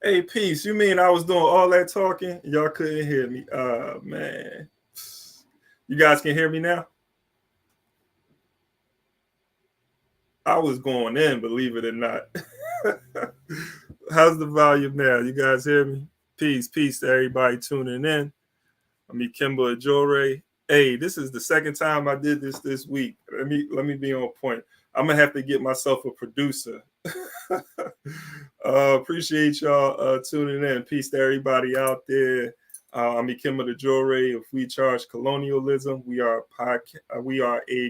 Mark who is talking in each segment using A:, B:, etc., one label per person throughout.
A: Hey, peace. You mean I was doing all that talking? Y'all couldn't hear me. Man. You guys can hear me now? I was going in, believe it or not. How's the volume now? You guys hear me? Peace to everybody tuning in. I'm Ikemba Ajore. Hey, this is the second time I did this week. Let me be on point. I'm gonna have to get myself a producer. Appreciate y'all tuning in. Peace to everybody out there. I'm Ikemba Ajore. If we charge colonialism, we are a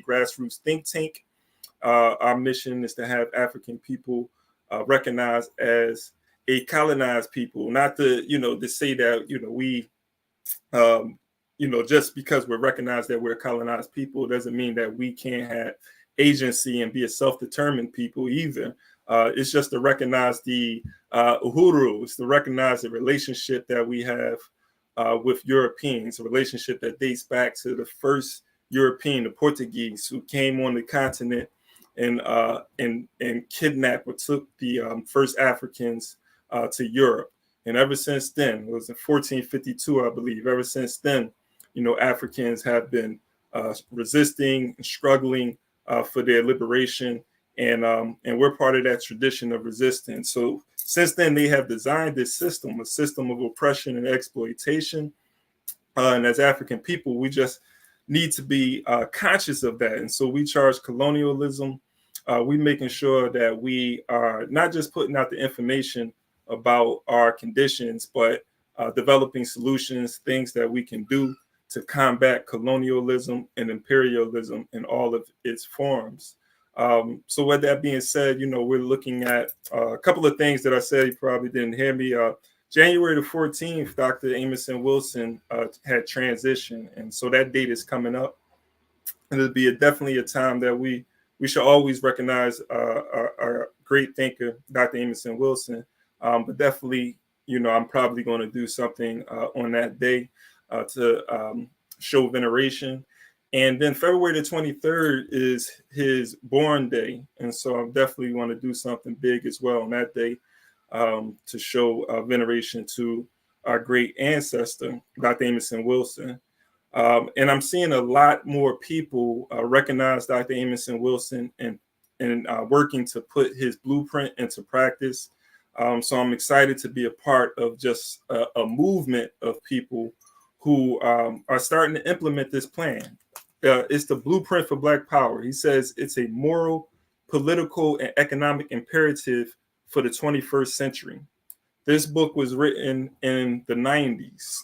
A: grassroots think tank. Our mission is to have African people recognized as a colonized people, not to say that we just because we're recognized that we're colonized people doesn't mean that we can't have agency and be a self-determined people either. It's just to recognize the uhuru. It's to recognize the relationship that we have with Europeans, a relationship that dates back to the first European, the Portuguese, who came on the continent and kidnapped or took the first Africans to Europe. And ever since then, it was in 1452, I believe. Ever since then, Africans have been resisting and struggling for their liberation, and we're part of that tradition of resistance. So since then, they have designed this system, a system of oppression and exploitation. And as African people, we just need to be conscious of that. And so we charge colonialism. We making sure that we are not just putting out the information about our conditions, but developing solutions, things that we can do to combat colonialism and imperialism in all of its forms. So with that being said, we're looking at a couple of things that I said. You probably didn't hear me. January the 14th, Dr. Amos N. Wilson had transitioned. And so that date is coming up. And it'll be definitely a time that we should always recognize our great thinker, Dr. Amos N. Wilson. But definitely, I'm probably going to do something on that day to show veneration. And then February the 23rd is his born day. And so I'm definitely going to do something big as well on that day to show veneration to our great ancestor, Dr. Amos N. Wilson. And I'm seeing a lot more people recognize Dr. Amos N. Wilson and working to put his blueprint into practice. So I'm excited to be a part of just a movement of people who are starting to implement this plan. It's the blueprint for Black Power. He says it's a moral, political, and economic imperative for the 21st century. This book was written in the 90s.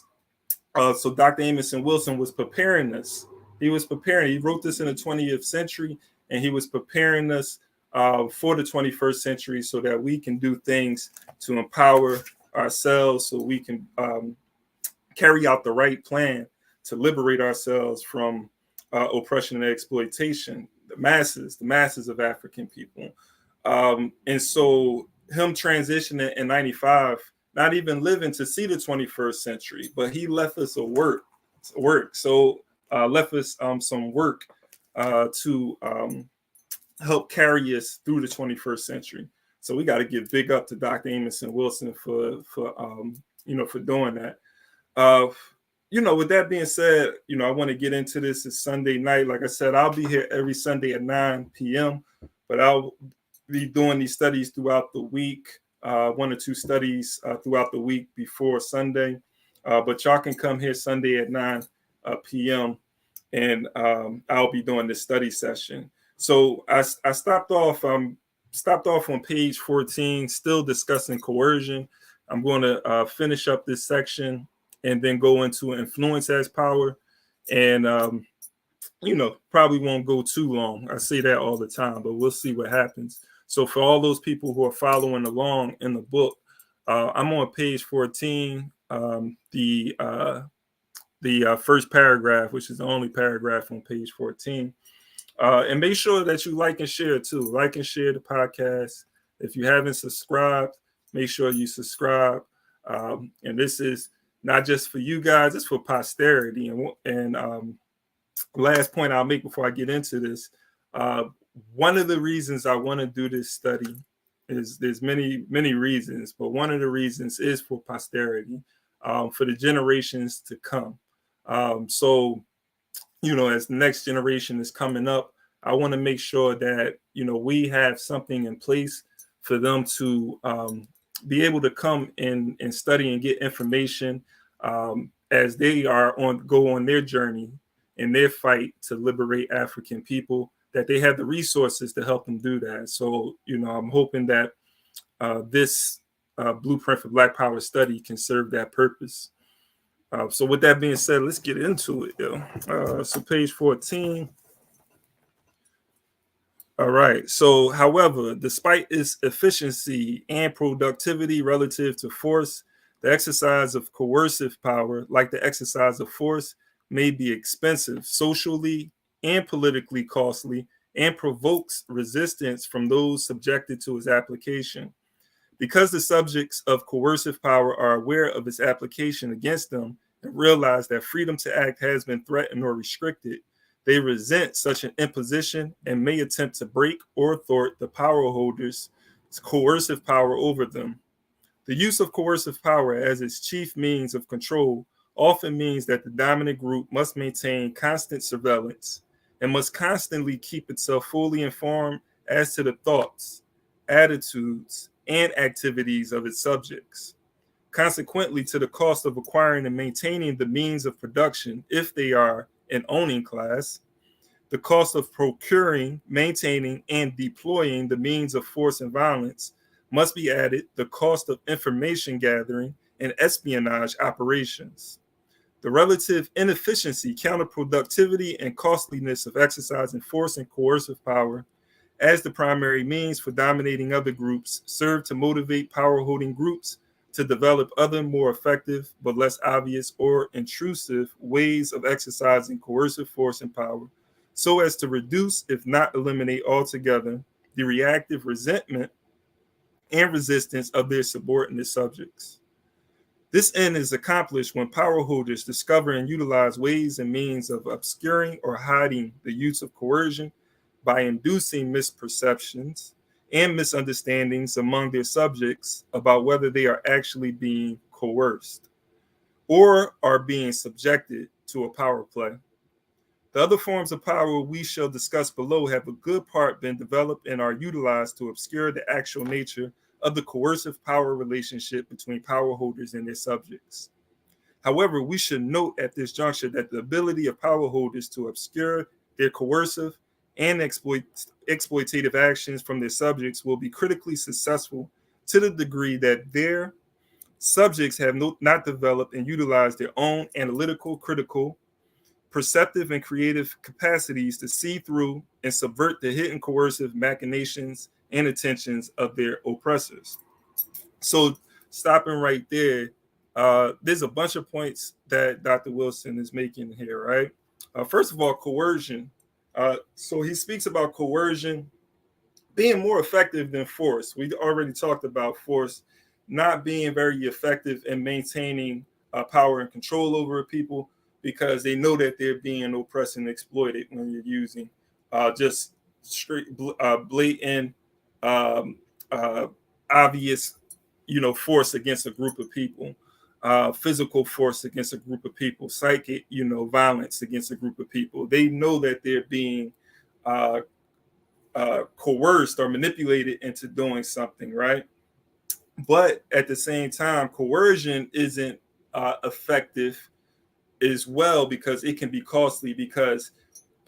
A: So Dr. Amos N. Wilson was preparing us. He wrote this in the 20th century, and he was preparing us for the 21st century so that we can do things to empower ourselves, so we can carry out the right plan to liberate ourselves from oppression and exploitation, the masses of African people. And so him transitioning in 95, not even living to see the 21st century, but he left us a work. So left us some work to help carry us through the 21st century. So we got to give big up to Dr. Amos N. Wilson for doing that. With that being said, I want to get into this. It's Sunday night. Like I said, I'll be here every Sunday at 9 p.m., but I'll be doing these studies throughout the week, 1 or 2 studies throughout the week before Sunday. But y'all can come here Sunday at 9 p.m. and I'll be doing this study session. So I stopped off on page 14, still discussing coercion. I'm going to finish up this section and then go into influence as power. And, probably won't go too long. I say that all the time, but we'll see what happens. So for all those people who are following along in the book, I'm on page 14, the first paragraph, which is the only paragraph on page 14. And make sure that you like and share too. Like and share the podcast. If you haven't subscribed, make sure you subscribe. And this is not just for you guys, it's for posterity. And last point I'll make before I get into this, one of the reasons I want to do this study There's many reasons, but one of the reasons is for posterity, for the generations to come. So as the next generation is coming up, I want to make sure that we have something in place for them to be able to come in and study and get information as they go on their journey in their fight to liberate African people, that they have the resources to help them do that. So I'm hoping that this Blueprint for Black Power study can serve that purpose. So with that being said, let's get into it. So page 14. All right. So, however, despite its efficiency and productivity relative to force, the exercise of coercive power, like the exercise of force, may be expensive, socially and politically costly, and provokes resistance from those subjected to its application. Because the subjects of coercive power are aware of its application against them and realize that freedom to act has been threatened or restricted, they resent such an imposition and may attempt to break or thwart the power holders' coercive power over them. The use of coercive power as its chief means of control often means that the dominant group must maintain constant surveillance and must constantly keep itself fully informed as to the thoughts, attitudes, and activities of its subjects. Consequently, to the cost of acquiring and maintaining the means of production, if they are an owning class, the cost of procuring, maintaining, and deploying the means of force and violence must be added the cost of information gathering and espionage operations. The relative inefficiency, counterproductivity, and costliness of exercising force and coercive power as the primary means for dominating other groups serve to motivate power-holding groups to develop other more effective but less obvious or intrusive ways of exercising coercive force and power so as to reduce, if not eliminate altogether, the reactive resentment and resistance of their subordinate subjects. This end is accomplished when power holders discover and utilize ways and means of obscuring or hiding the use of coercion by inducing misperceptions and misunderstandings among their subjects about whether they are actually being coerced or are being subjected to a power play. The other forms of power we shall discuss below have a good part been developed and are utilized to obscure the actual nature of the coercive power relationship between power holders and their subjects. However, we should note at this juncture that the ability of power holders to obscure their coercive and exploitative actions from their subjects will be critically successful to the degree that their subjects have not developed and utilized their own analytical, critical, perceptive, and creative capacities to see through and subvert the hidden coercive machinations and intentions of their oppressors. So, stopping right there, there's a bunch of points that Dr. Wilson is making here, right? First of all, coercion. So he speaks about coercion being more effective than force. We already talked about force not being very effective in maintaining power and control over people because they know that they're being oppressed and exploited when you're using just straight, blatant, um, obvious, force against a group of people, physical force against a group of people, psychic, violence against a group of people. They know that they're being uh, coerced or manipulated into doing something, right? But at the same time, coercion isn't effective as well because it can be costly. Because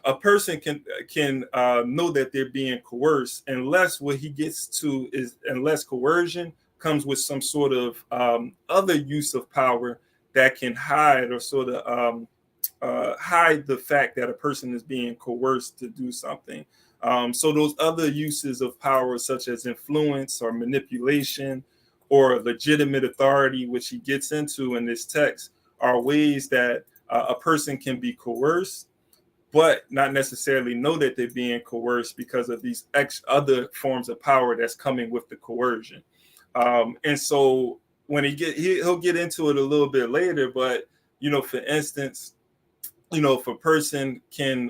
A: a person can know that they're being coerced unless what he gets to is unless coercion comes with some sort of other use of power that can hide or sort of hide the fact that a person is being coerced to do something. So those other uses of power, such as influence or manipulation or legitimate authority, which he gets into in this text, are ways that a person can be coerced but not necessarily know that they're being coerced because of these other forms of power that's coming with the coercion. And so when he'll get into it a little bit later, but for instance, if a person can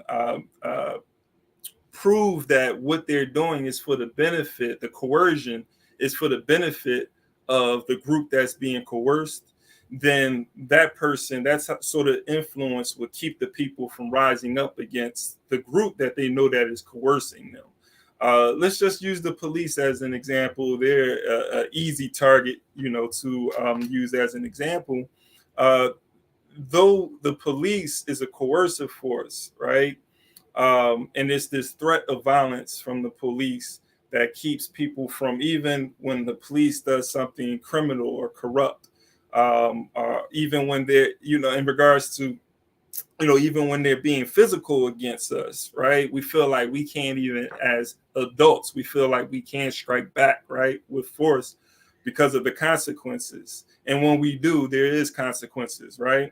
A: prove that what they're doing is for the benefit, the coercion is for the benefit of the group that's being coerced, then that person, that's sort of influence would keep the people from rising up against the group that they know that is coercing them. Let's just use the police as an example. They're an easy target, to use as an example. Uh, though the police is a coercive force, right? And it's this threat of violence from the police that keeps people from, even when the police does something criminal or corrupt, or even when they're, in regards to, even when they're being physical against us, right? We feel like we can't, even as adults, we feel like we can't strike back, right, with force because of the consequences. And when we do, there is consequences, right?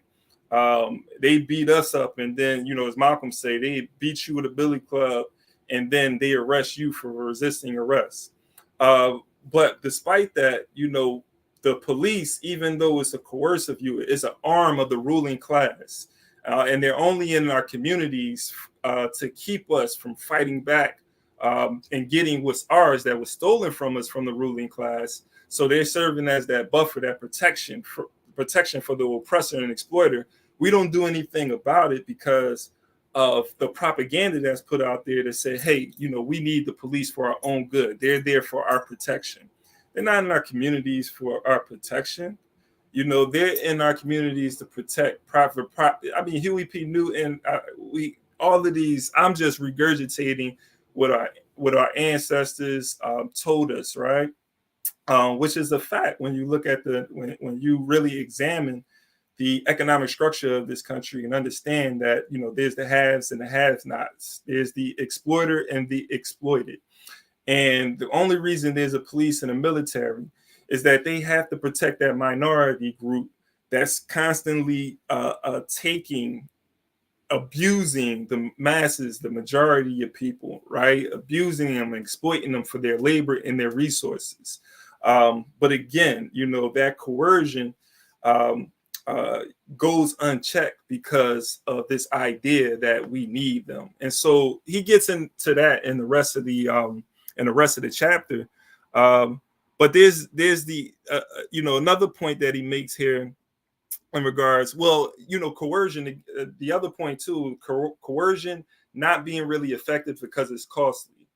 A: They beat us up, and then, as Malcolm say, they beat you with a billy club, and then they arrest you for resisting arrest. But despite that, the police, even though it's a coercive unit, it's an arm of the ruling class. And they're only in our communities to keep us from fighting back and getting what's ours that was stolen from us from the ruling class. So they're serving as that buffer, that protection for the oppressor and exploiter. We don't do anything about it because of the propaganda that's put out there to say, hey, we need the police for our own good. They're there for our protection. They're not in our communities for our protection. They're in our communities to protect private property. I mean, Huey P. Newton, all of these, I'm just regurgitating what our ancestors told us, right? Which is a fact when you look at when you really examine the economic structure of this country and understand that, there's the haves and the have-nots. There's the exploiter and the exploited. And the only reason there's a police and a military is that they have to protect that minority group that's constantly abusing the masses, the majority of people, right? Abusing them and exploiting them for their labor and their resources. But again, that coercion goes unchecked because of this idea that we need them. And so he gets into that in the rest of the chapter. But there's the another point that he makes here in regards, coercion. The other point too, coercion not being really effective because it's costly.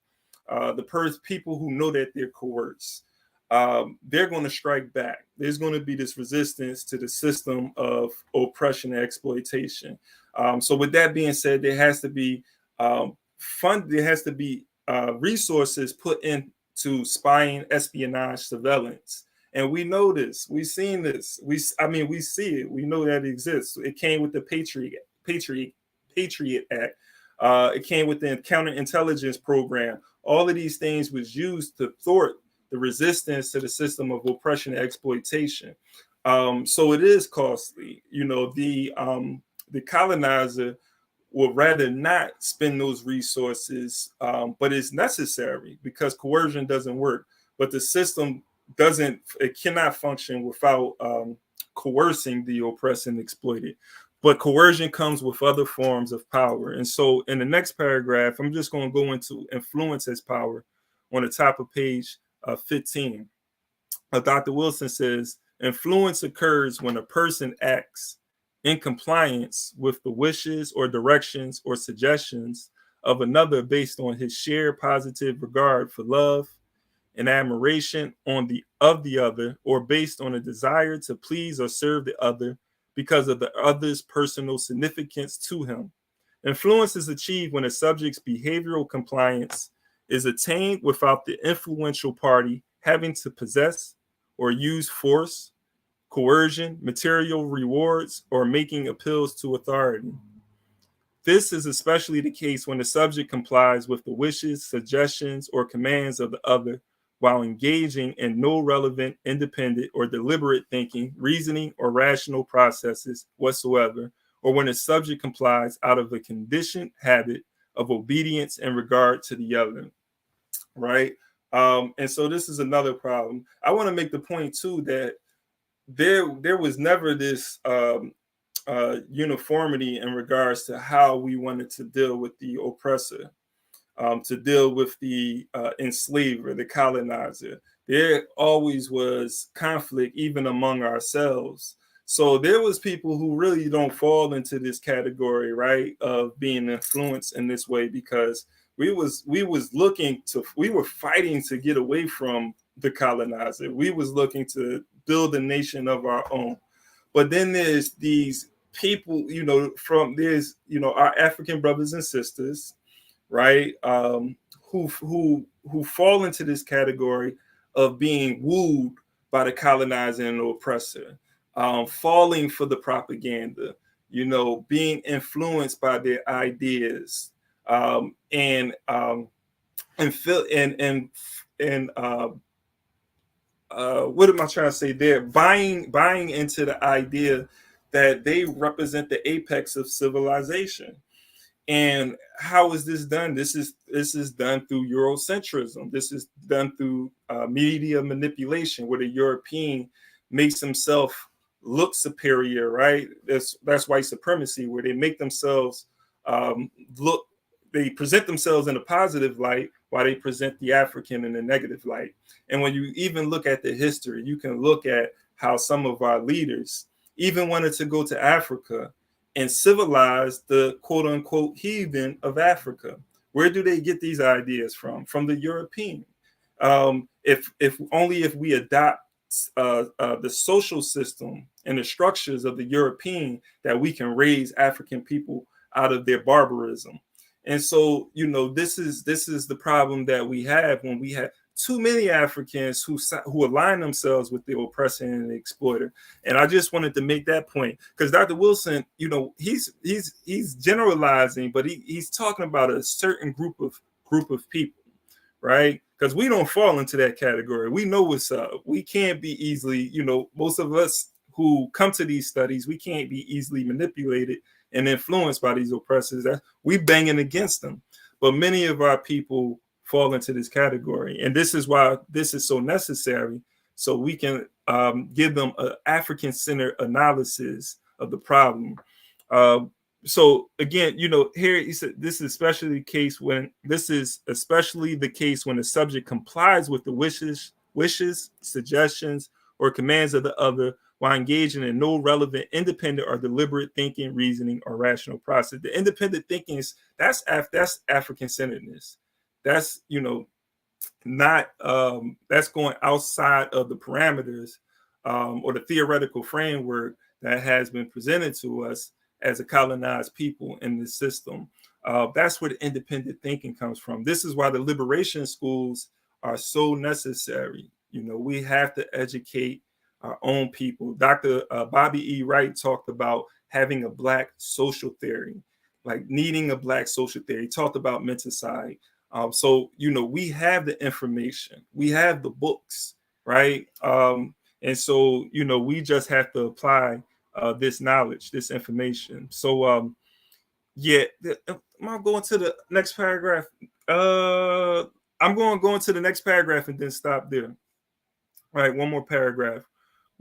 A: The people who know that they're coerced, they're going to strike back. There's going to be this resistance to the system of oppression and exploitation. So with that being said, there has to be resources put into spying, espionage, surveillance. And we know this. We've seen this. We see it. We know that it exists. It came with the Patriot Act. It came with the counterintelligence program. All of these things was used to thwart the resistance to the system of oppression and exploitation. So it is costly. The colonizer would rather not spend those resources, but it's necessary because coercion doesn't work. But the system cannot function without coercing the oppressed and exploited. But coercion comes with other forms of power. And so in the next paragraph, I'm just going to go into influence as power on the top of page 15. Dr. Wilson says, influence occurs when a person acts in compliance with the wishes or directions or suggestions of another based on his shared positive regard for love and admiration of the other, or based on a desire to please or serve the other because of the other's personal significance to him. Influence is achieved when a subject's behavioral compliance is attained without the influential party having to possess or use force, coercion, material rewards, or making appeals to authority. This is especially the case when the subject complies with the wishes, suggestions, or commands of the other while engaging in no relevant, independent, or deliberate thinking, reasoning, or rational processes whatsoever, or when a subject complies out of a conditioned habit of obedience and regard to the other, right? And so this is another problem. I want to make the point too that there was never this uniformity in regards to how we wanted to deal with the oppressor, to deal with the enslaver, the colonizer. there always was conflict even among ourselves. So there was people who really don't fall into this category, right, of being influenced in this way, because we were fighting to get away from the colonizer. We was looking to build a nation of our own. But then there's these people, our African brothers and sisters, right, who fall into this category of being wooed by the colonizer and the oppressor, falling for the propaganda, being influenced by their ideas, and feel and what am I trying to say? They're buying into the idea that they represent the apex of civilization. And how is this done? This is done through Eurocentrism. This is done through media manipulation, where the European makes himself look superior, right? That's white supremacy, where they make themselves look. They present themselves in a positive light, while they present the African in a negative light. And when you even look at the history, you can look at how some of our leaders even wanted to go to Africa and civilize the quote unquote heathen of Africa. Where do they get these ideas from? From the European. If we adopt the social system and the structures of the European, that we can raise African people out of their barbarism. And so, this is the problem that we have when we have too many Africans who align themselves with the oppressor and the exploiter. And I just wanted to make that point, because Dr. Wilson, he's generalizing, but he's talking about a certain group of people, right? Because we don't fall into that category. We know what's up. We can't be easily, most of us who come to these studies, we can't be easily manipulated and influenced by these oppressors. We banging against them. But many of our people fall into this category. And this is why this is so necessary, so we can give them an African-centered analysis of the problem. So again, here he said this is especially the case when the subject complies with the wishes, suggestions, or commands of the other, while engaging in no relevant, independent, or deliberate thinking, reasoning, or rational process. The independent thinking that's African-centeredness. That's not that's going outside of the parameters or the theoretical framework that has been presented to us as a colonized people in this system. That's where the independent thinking comes from. This is why the liberation schools are so necessary. We have to educate our own people. Dr. Bobby E. Wright talked about having a Black social theory, like needing a Black social theory. He talked about menticide. So, we have the information, we have the books, right? And so, we just have to apply this knowledge, this information. So, am I going to the next paragraph? I'm going to go into the next paragraph and then stop there. All right, one more paragraph.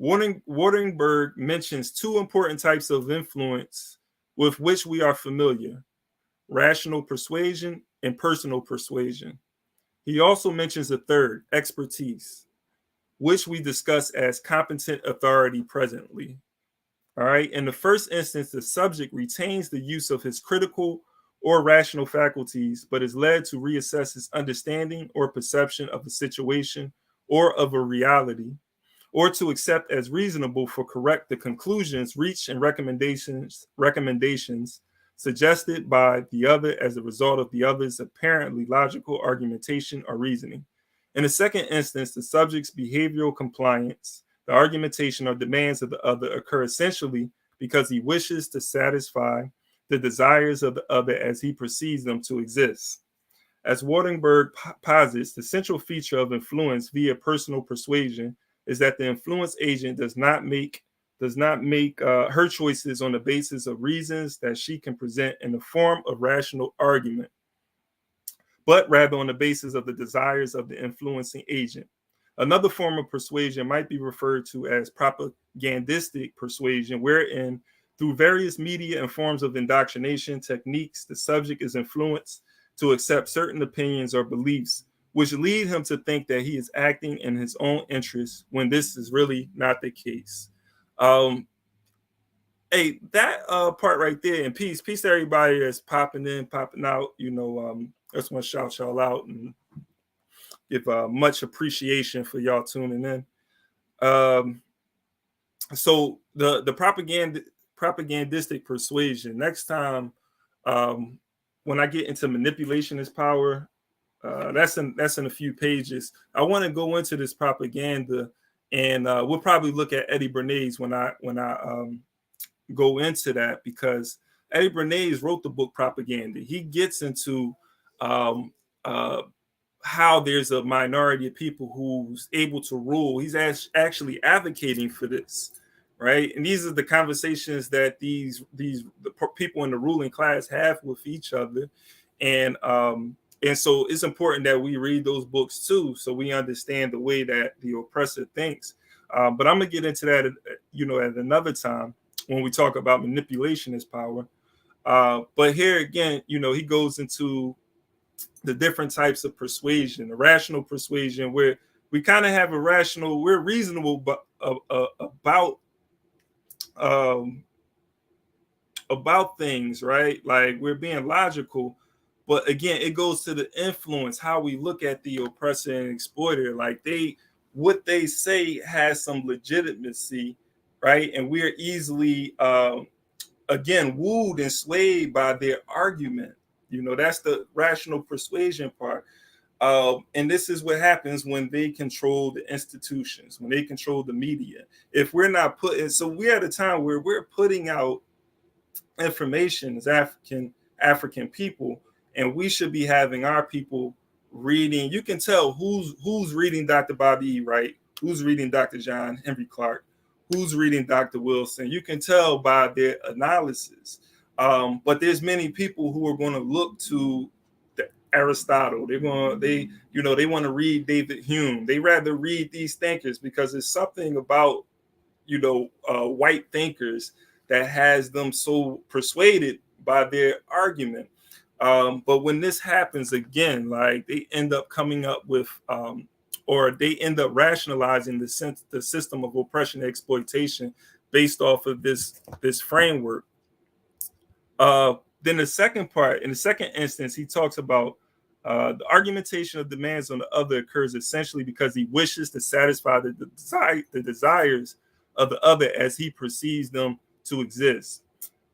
A: Wardenberg mentions two important types of influence with which we are familiar: rational persuasion and personal persuasion. He also mentions a third, expertise, which we discuss as competent authority presently. All right. In the first instance, the subject retains the use of his critical or rational faculties, but is led to reassess his understanding or perception of a situation or of a reality, or to accept as reasonable for correct the conclusions reached and recommendations suggested by the other as a result of the other's apparently logical argumentation or reasoning. In the second instance, the subject's behavioral compliance, the argumentation or demands of the other occur essentially because he wishes to satisfy the desires of the other as he perceives them to exist. As Wardenberg posits, the central feature of influence via personal persuasion is that the influence agent does not make her choices on the basis of reasons that she can present in the form of rational argument, but rather on the basis of the desires of the influencing agent. Another form of persuasion might be referred to as propagandistic persuasion, wherein through various media and forms of indoctrination techniques, the subject is influenced to accept certain opinions or beliefs which lead him to think that he is acting in his own interest when this is really not the case. Um, Hey, that part right there, and peace to everybody that's popping in, popping out. I just want to shout y'all out and give much appreciation for y'all tuning in. Um, so the propagandistic persuasion. Next time, um, when I get into manipulation as power, that's in a few pages. I want to go into this propaganda, and we'll probably look at Eddie Bernays when I go into that, because Eddie Bernays wrote the book Propaganda. He gets into um, uh, how there's a minority of people who's able to rule. He's actually advocating for this, right? And these are the conversations that the people in the ruling class have with each other, and so it's important that we read those books too, so we understand the way that the oppressor thinks. But I'm gonna get into that, at another time when we talk about manipulation as power. But here again, he goes into the different types of persuasion, the rational persuasion, where we kind of have we're reasonable um, about things, right? Like we're being logical, but again, it goes to the influence, how we look at the oppressor and exploiter. Like what they say has some legitimacy, right? And we're easily, again, wooed and swayed by their argument. That's the rational persuasion part. And this is what happens when they control the institutions, when they control the media. If we're not so we're at a time where we're putting out information as African people, and we should be having our people reading. You can tell who's reading Dr. Bobby E. Wright, who's reading Dr. John Henry Clark, who's reading Dr. Wilson. You can tell by their analysis. But there's many people who are going to look to Aristotle. They want to read David Hume. They rather read these thinkers because there's something about white thinkers that has them so persuaded by their argument. But when this happens again, like they end up coming up with, or they end up rationalizing the system of oppression and exploitation based off of this framework. Then the second part, in the second instance, he talks about the argumentation of demands on the other occurs essentially because he wishes to satisfy the desires of the other as he perceives them to exist.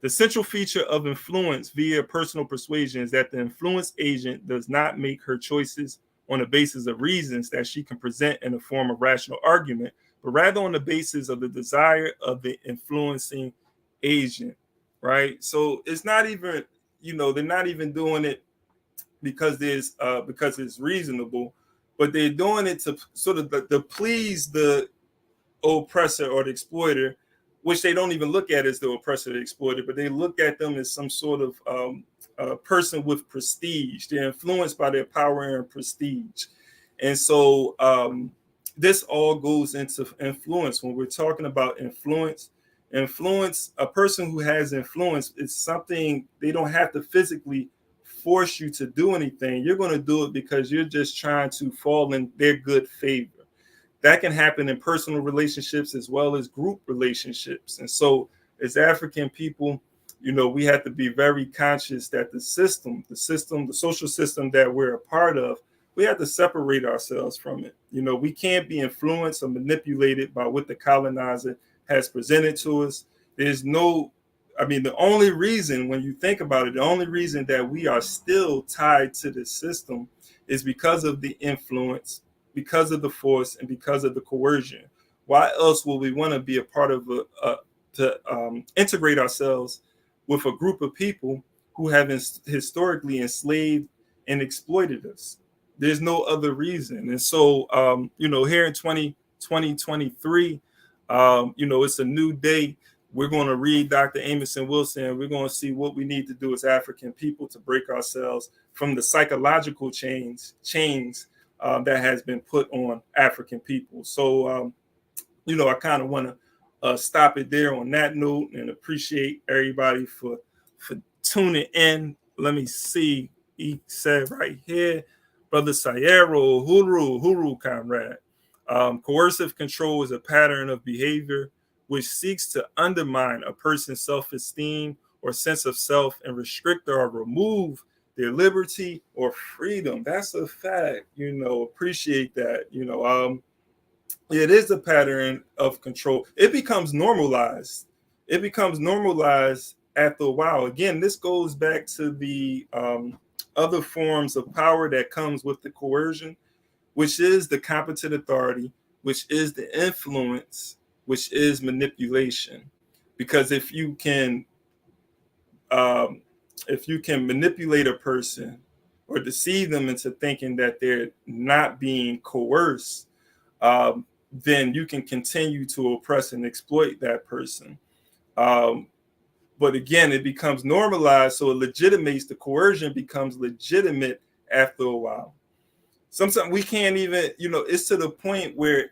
A: The central feature of influence via personal persuasion is that the influence agent does not make her choices on the basis of reasons that she can present in the form of rational argument, but rather on the basis of the desire of the influencing agent, right? So it's not even, they're not even doing it because it's reasonable, but they're doing it to sort of to please the oppressor or the exploiter, which they don't even look at as the oppressor or the exploiter, but they look at them as some sort of person with prestige. They're influenced by their power and prestige. And so this all goes into influence. When we're talking about influence, a person who has influence is something they don't have to physically force you to do anything. You're going to do it because you're just trying to fall in their good favor. That can happen in personal relationships as well as group relationships. And so as African people, we have to be very conscious that the social system that we're a part of, we have to separate ourselves from it. We can't be influenced or manipulated by what the colonizer has presented to us. The only reason, when you think about it, the only reason that we are still tied to the system is because of the influence, because of the force, and because of the coercion. Why else will we want to be a part of to integrate ourselves with a group of people who have historically enslaved and exploited us? There's no other reason. And so, here in 2023, it's a new day. We're going to read Dr. Amos N. Wilson. We're going to see what we need to do as African people to break ourselves from the psychological chains that has been put on African people. So, I kind of want to stop it there on that note and appreciate everybody for tuning in. Let me see. He said right here, Brother Sayero, Huru, comrade. Coercive control is a pattern of behavior which seeks to undermine a person's self-esteem or sense of self and restrict or remove their liberty or freedom. That's a fact, appreciate that. It is a pattern of control. It becomes normalized. It becomes normalized after a while. Again, this goes back to the other forms of power that comes with the coercion, which is the competent authority, which is the influence, which is manipulation. Because um, if you can manipulate a person or deceive them into thinking that they're not being coerced, then you can continue to oppress and exploit that person. But again, it becomes normalized, so it legitimates, the coercion becomes legitimate after a while. Sometimes we can't even, it's to the point where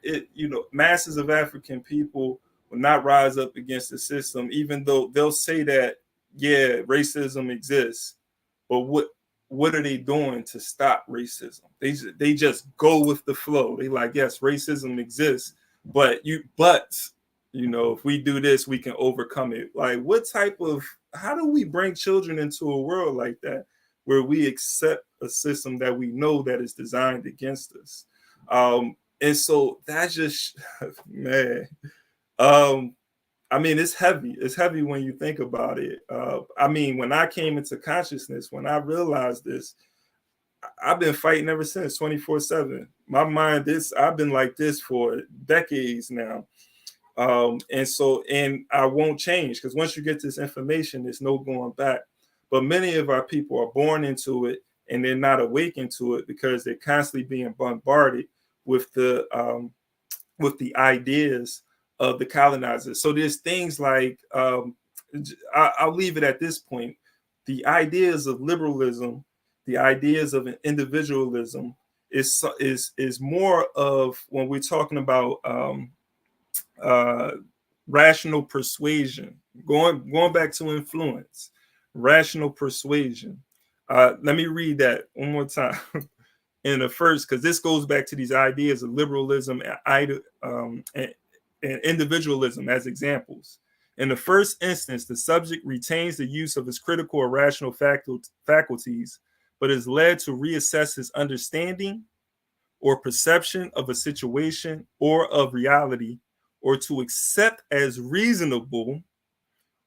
A: masses of African people will not rise up against the system, even though they'll say that, yeah, racism exists. But what are they doing to stop racism? They just go with the flow. They like, yes, racism exists, but if we do this, we can overcome it. Like, how do we bring children into a world like that, where we accept a system that we know that is designed against us? And so that's just, man. It's heavy. It's heavy when you think about it. When I came into consciousness, when I realized this, I've been fighting ever since, 24/7. My mind I've been like this for decades now. And I won't change, because once you get this information, there's no going back. But many of our people are born into it and they're not awakened to it because they're constantly being bombarded with the ideas of the colonizers. So there's things like, I'll leave it at this point. The ideas of liberalism, the ideas of an individualism is more of, when we're talking about rational persuasion, going back to influence, rational persuasion. Let me read that one more time in the first, because this goes back to these ideas of liberalism and individualism as examples. In the first instance, the subject retains the use of his critical or rational faculties, but is led to reassess his understanding or perception of a situation or of reality, or to accept as reasonable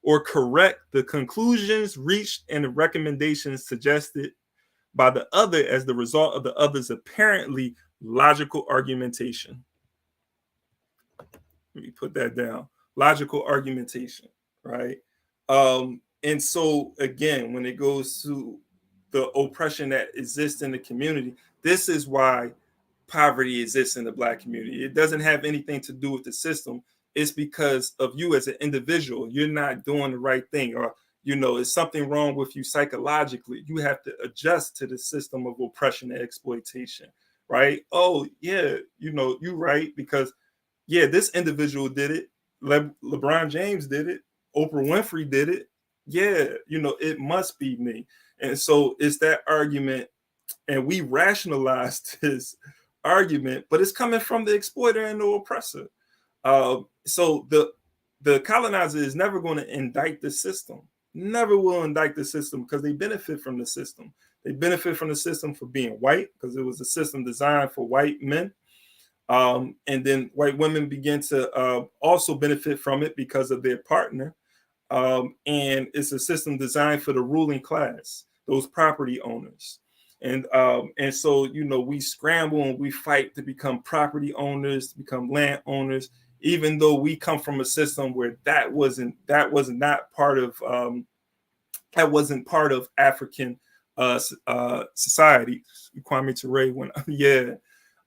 A: or correct the conclusions reached and the recommendations suggested by the other as the result of the other's apparently logical argumentation. Let me put that down. Logical argumentation, right? And so again, when it goes to the oppression that exists in the community, this is why poverty exists in the Black community. It doesn't have anything to do with the system. It's because of you as an individual. You're not doing the right thing, or it's something wrong with you psychologically. You have to adjust to the system of oppression and exploitation, right? Oh yeah, you're right, because yeah, this individual did it. LeBron James did it. Oprah Winfrey did it. Yeah, it must be me. And so it's that argument, and we rationalize this argument, but it's coming from the exploiter and the oppressor. So the colonizer is never going to indict the system. Never will indict the system, because they benefit from the system. They benefit from the system for being white, because it was a system designed for white men. And then white women begin to also benefit from it because of their partner. And it's a system designed for the ruling class, those property owners. And so, we scramble and we fight to become property owners, to become land owners, even though we come from a system where that wasn't part of African society. Kwame Ture went, yeah.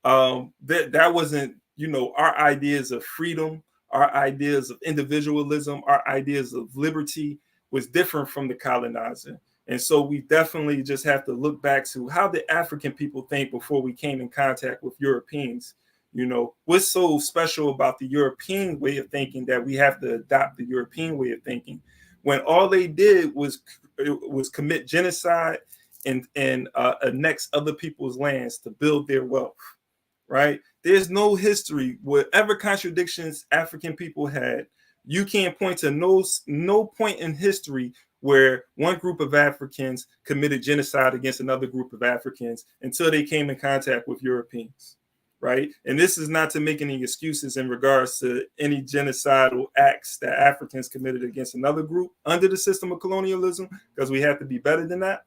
A: That wasn't, our ideas of freedom, our ideas of individualism, our ideas of liberty was different from the colonizer. And so we definitely just have to look back to how did African people think before we came in contact with Europeans. What's so special about the European way of thinking that we have to adopt the European way of thinking, when all they did was commit genocide and annex other people's lands to build their wealth, right? There's no history, whatever contradictions African people had, you can't point to no point in history where one group of Africans committed genocide against another group of Africans until they came in contact with Europeans, right? And this is not to make any excuses in regards to any genocidal acts that Africans committed against another group under the system of colonialism, because we have to be better than that.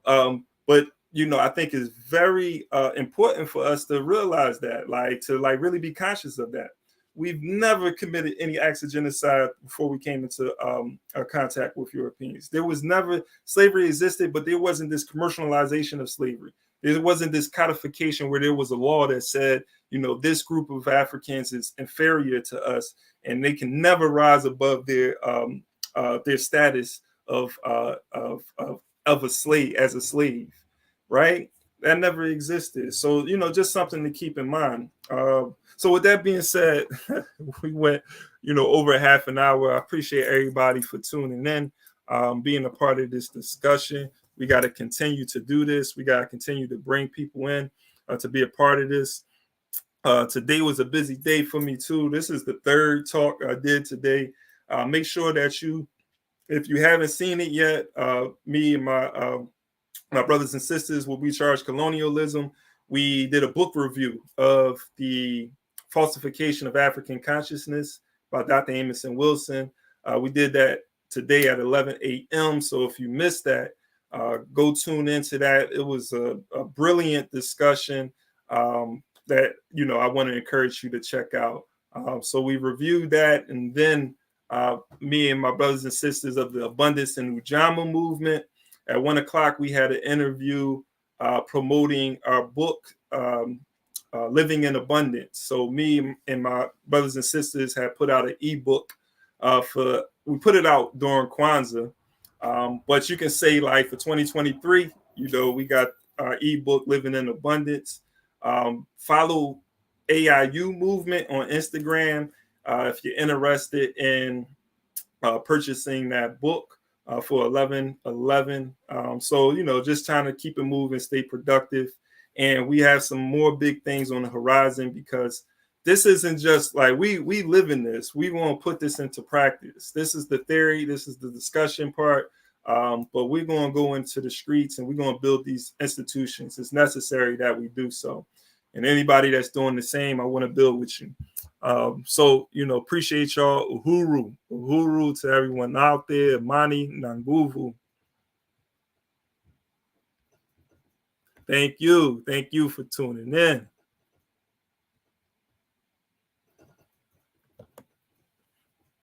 A: But I think it's very important for us to realize that, to really be conscious of that. We've never committed any acts of genocide before we came into contact with Europeans. There was never, slavery existed, but there wasn't this commercialization of slavery. There wasn't this codification where there was a law that said, this group of Africans is inferior to us, and they can never rise above their status of a slave, as a slave, right? That never existed. So, just something to keep in mind. So with that being said, we went, over half an hour. I appreciate everybody for tuning in, being a part of this discussion. We got to continue to do this. We got to continue to bring people in to be a part of this. Today was a busy day for me too. This is the third talk I did today. Make sure that if you haven't seen it yet, me and my brothers and sisters, will We Charge Colonialism, we did a book review of The Falsification of African Consciousness by Dr. Amos N. We did that today at 11 a.m. So if you missed that, go tune into that. It was a brilliant discussion that, I want to encourage you to check out. So we reviewed that, and then me and my brothers and sisters of the Abundance and Ujamaa movement, at 1:00, we had an interview promoting our book, Living in Abundance. So me and my brothers and sisters had put out an ebook we put it out during Kwanzaa. But you can say, for 2023, we got our ebook, Living in Abundance. Follow AIU movement on Instagram if you're interested in purchasing that book for 11/11. So, just trying to keep it moving, stay productive. And we have some more big things on the horizon, because this isn't just we live in this. We want to put this into practice. This is the theory. This is the discussion part. But we're going to go into the streets, and we're going to build these institutions. It's necessary that we do so. And anybody that's doing the same, I want to build with you. So, appreciate y'all. Uhuru to everyone out there. Mani Nanguvu. Thank you for tuning in.